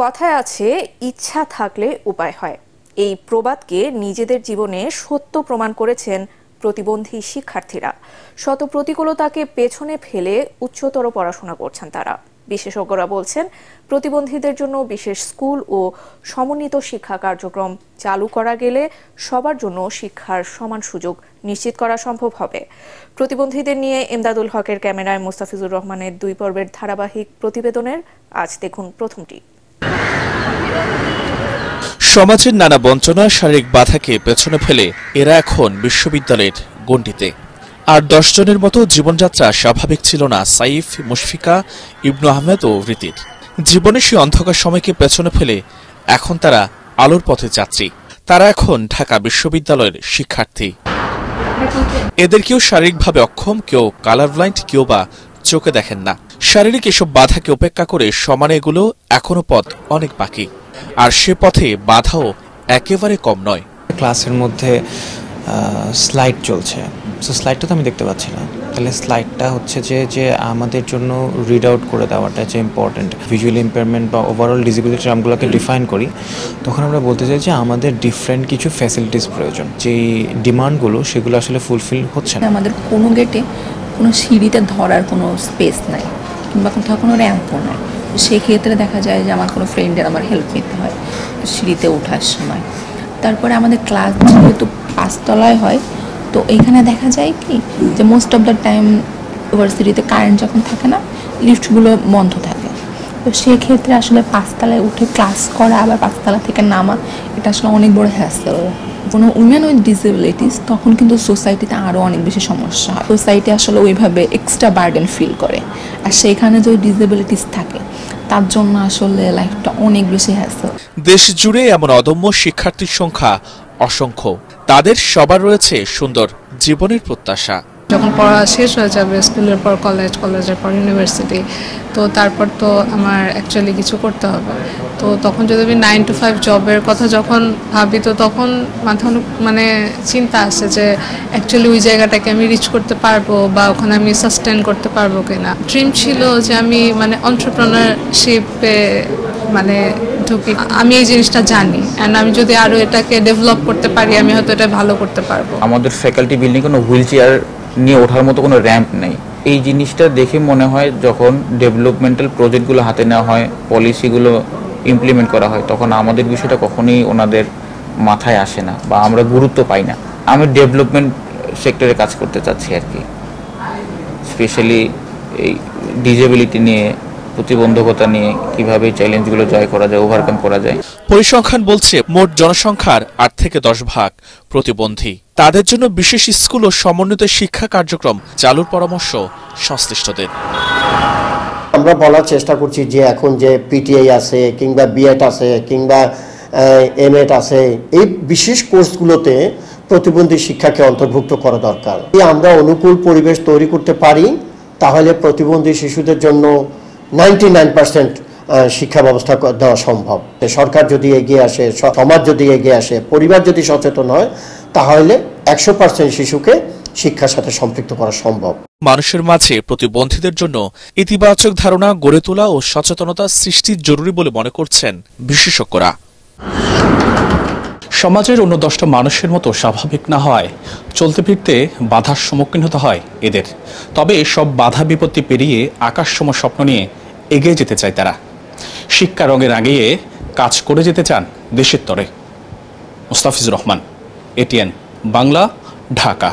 কথায় আছে, ইচ্ছা থাকলে উপায় হয়। এই প্রবাদকে নিজেদের জীবনে সত্য প্রমাণ করেছেন প্রতিবন্ধী শিক্ষার্থীরা। শত প্রতিকূলতাকে পেছনে ফেলে উচ্চতর পড়াশোনা করছেন তারা। বিশেষজ্ঞরা বলছেন, প্রতিবন্ধীদের জন্য বিশেষ স্কুল ও সমন্বিত শিক্ষা কার্যক্রম চালু করা গেলে সবার জন্য শিক্ষার সমান সুযোগ নিশ্চিত করা সম্ভব হবে। প্রতিবন্ধীদের নিয়ে এমদাদুল হকের ক্যামেরায় মোস্তাফিজুর রহমানের 2 পর্বের ধারাবাহিক প্রতিবেদনের আজ দেখুন প্রথমটি। সমাজের নানা বঞ্চনা, শারীরিক বাধাকে পেছনে ফেলে এরা এখন বিশ্ববিদ্যালয়ের গণ্ডিতে। আর 10 জনের মতো জীবনযাত্রা স্বাভাবিক ছিল না সাইফ, মুশফিকা, ইবনু আহমেদ ও রীতির। জীবনের সেই অন্ধকার সময়কে পেছনে ফেলে এখন তারা আলোর পথে যাত্রী। তারা এখন ঢাকা বিশ্ববিদ্যালয়ের শিক্ষার্থী। এদের কেউ শারীরিকভাবে অক্ষম, কেউ কালার ব্লাইন্ড, কেউ বা চোখে দেখেন না। শারীরিক এসব বাধাকে উপেক্ষা করে সমানে এগুলো এখনো পথ অনেক বাকি। আর সে পথে বাধাও একেবারে কম নয়। ক্লাসের মধ্যে স্লাইড চলছে, সো স্লাইডটা তো আমি দেখতে পাচ্ছি না। তাহলে স্লাইডটা হচ্ছে যে আমাদের জন্য রিড আউট করে দেওয়াটা যে ইম্পর্টেন্ট। ভিজুয়াল ইম্পেয়ারমেন্ট বা ওভারঅল ডিসেবিলিটি আমগুলোকে ডিফাইন করি, তখন আমরা বলতে চাই যে আমাদের ডিফারেন্ট কিছু ফ্যাসিলিটিস প্রয়োজন। যেই ডিমান্ডগুলো সেগুলো আসলে ফুলফিল হচ্ছে না। আমাদের কোনো গেটে কোনো সিঁড়িতে ধরার কোনো স্পেস নাই, কিংবা কোথাও কোনো র্যাম্পও নাই। সেক্ষেত্রে দেখা যায় যে আমার কোনো ফ্রেন্ডের আমার হেল্প নিতে হয় সিঁড়িতে ওঠার সময়। তারপরে আমাদের ক্লাস যেহেতু 5 তলায় হয়, তো এইখানে দেখা যায় কি যে মোস্ট অফ দ্য টাইম ইউনিভার্সিটিতে কারেন্ট যখন থাকে না, লিফটগুলো বন্ধ থাকে। তো সেক্ষেত্রে আসলে 5 তলায় উঠে ক্লাস করা, আবার 5 তলা থেকে নামা, এটা আসলে অনেক বড় হ্যাসেল। কোনো উইমেন উইথ ডিসেবিলিটিস তখন কিন্তু সোসাইটিতে আরও অনেক বেশি সমস্যা হয়। সোসাইটি আসলে ওইভাবে এক্সট্রা বার্ডেন ফিল করে, আর সেইখানে যদি ডিসেবিলিটিস থাকে তার জন্য আসলে লাইফটা অনেক বেশি হ্যাসেল। দেশ জুড়ে এমন অদম্য শিক্ষার্থীর সংখ্যা অসংখ্য। তাদের সবার রয়েছে সুন্দর জীবনের প্রত্যাশা। যখন পড়া শেষ হয়ে যাবে, স্কুলের পর কলেজ, কলেজের পর ইউনিভার্সিটি, তো তারপর তো আমার অ্যাকচুয়ালি কিছু করতে হবে। তো তখন যদি আমি 9 to 5 জবের কথা যখন ভাবি, তো তখন মানে চিন্তা আসে যে অ্যাকচুয়ালি ওই জায়গাটাকে আমি রিচ করতে পারবো বা ওখানে আমি সাস্টেন করতে পারবো কিনা। ড্রিম ছিল যে আমি মানে এন্টারপ্রেনারশিপে মানে ঢুকি। আমি এই জিনিসটা জানি, অ্যান্ড আমি যদি আরও এটাকে ডেভেলপ করতে পারি, আমি হয়তো এটা ভালো করতে পারবো। আমাদের ফ্যাকাল্টি বিল্ডিং কোনো হুইল চেয়ার নিয়ে ওঠার মতো কোনো র্যাম্প নেই। এই জিনিসটা দেখে মনে হয় যখন ডেভেলপমেন্টাল প্রজেক্টগুলো হাতে নেওয়া হয়, পলিসিগুলো ইমপ্লিমেন্ট করা হয়, তখন আমাদের বিষয়টা কখনোই ওনাদের মাথায় আসে না বা আমরা গুরুত্ব পাই না। আমি ডেভেলপমেন্ট সেক্টরে কাজ করতে চাচ্ছি আর কি, স্পেশালি এই ডিসেবিলিটি নিয়ে, প্রতিবন্ধকতা নিয়ে কিভাবে চ্যালেঞ্জগুলো জয় করা যায়, ওভারকাম করা যায়। পরিসংখ্যান বলছে মোট জনসংখ্যার 8 থেকে 10 ভাগ প্রতিবন্ধী। তাদের জন্য বিশেষ স্কুল ও সমন্বিত শিক্ষা কার্যক্রম চালুর পরামর্শ সংশ্লিষ্টদের। আমরা বলার চেষ্টা করছি যে এখন যে পিটিআই আছে, কিংবা বিএড আছে, কিংবা এমএড আছে, এই বিশেষ কোর্সগুলোতে প্রতিবন্ধী শিক্ষাকে অন্তর্ভুক্ত করা দরকার। আমরা অনুকূল পরিবেশ তৈরি করতে পারি, তাহলে প্রতিবন্ধী শিশুদের জন্য 99% শিক্ষা ব্যবস্থা দেওয়া সম্ভব। সরকার যদি এগিয়ে আসে, সমাজ যদি এগিয়ে আসে, পরিবার যদি সচেতন হয়, তাহলে 100% শিশুকে শিক্ষার সাথে সম্পৃক্ত করা সম্ভব। মানুষের মাঝে প্রতিবন্ধীদের জন্য ইতিবাচক ধারণা গড়ে তোলা ও সচেতনতা সৃষ্টি জরুরি বলে মনে করছেন বিশেষজ্ঞরা। সমাজের অন্য 10টা মানুষের মতো স্বাভাবিক না হয়, চলতে ফিরতে বাধার সম্মুখীন হতে হয় এদের। তবে সব বাধা বিপত্তি পেরিয়ে আকাশসম স্বপ্ন নিয়ে এগিয়ে যেতে চায় তারা। শিক্ষা রঙের আগিয়ে কাজ করে যেতে চান দেশের তরে। মোস্তাফিজুর রহমান, এটিএন বাংলা, ঢাকা।